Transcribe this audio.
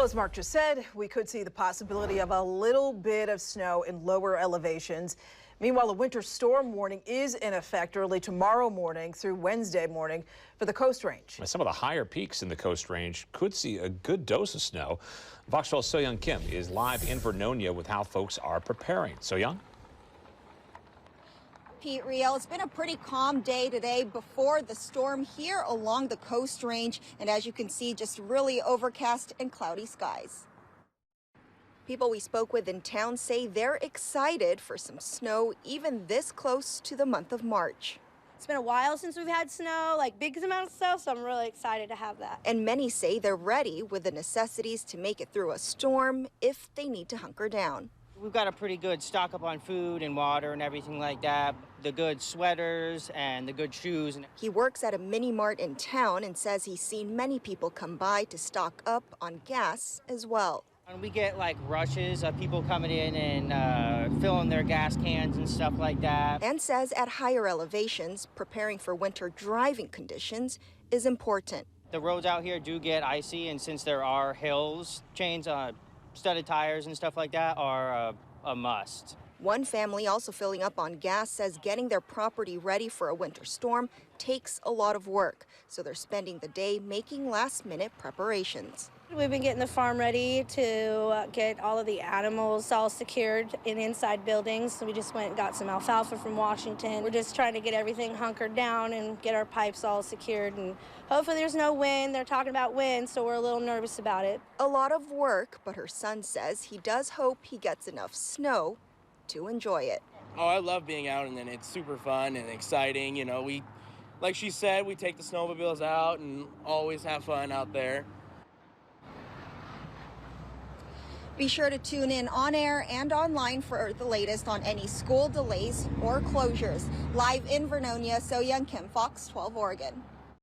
Well, as Mark just said, we could see the possibility of a little bit of snow in lower elevations. Meanwhile, a winter storm warning is in effect early tomorrow morning through Wednesday morning for the Coast Range. Some of the higher peaks in the Coast Range could see a good dose of snow. Fox 12's So-Young Kim is live in Vernonia with how folks are preparing. So-Young? Pete, Riel, it's been a pretty calm day today before the storm here along the Coast Range. And as you can see, just really overcast and cloudy skies. People we spoke with in town say they're excited for some snow even this close to the month of March. It's been a while since we've had snow, like big amount of snow, so I'm really excited to have that. And many say they're ready with the necessities to make it through a storm if they need to hunker down. We've got a pretty good stock up on food and water and everything like that. The good sweaters and the good shoes. He works at a mini mart in town and says he's seen many people come by to stock up on gas as well. And we get like rushes of people coming in and filling their gas cans and stuff like that. And says at higher elevations, preparing for winter driving conditions is important. The roads out here do get icy, and since there are hills, chains, studded tires and stuff like that are a must. One family also filling up on gas says getting their property ready for a winter storm takes a lot of work, so they're spending the day making last-minute preparations. We've been getting the farm ready to get all of the animals all secured in inside buildings. So we just went and got some alfalfa from Washington. We're just trying to get everything hunkered down and get our pipes all secured. And hopefully there's no wind. They're talking about wind, so we're a little nervous about it. A lot of work, but her son says he does hope he gets enough snow to enjoy it. Oh, I love being out, and then it's super fun and exciting. You know, like she said, we take the snowmobiles out and always have fun out there. Be sure to tune in on air and online for the latest on any school delays or closures. Live in Vernonia, So-Young Kim, Fox 12 Oregon.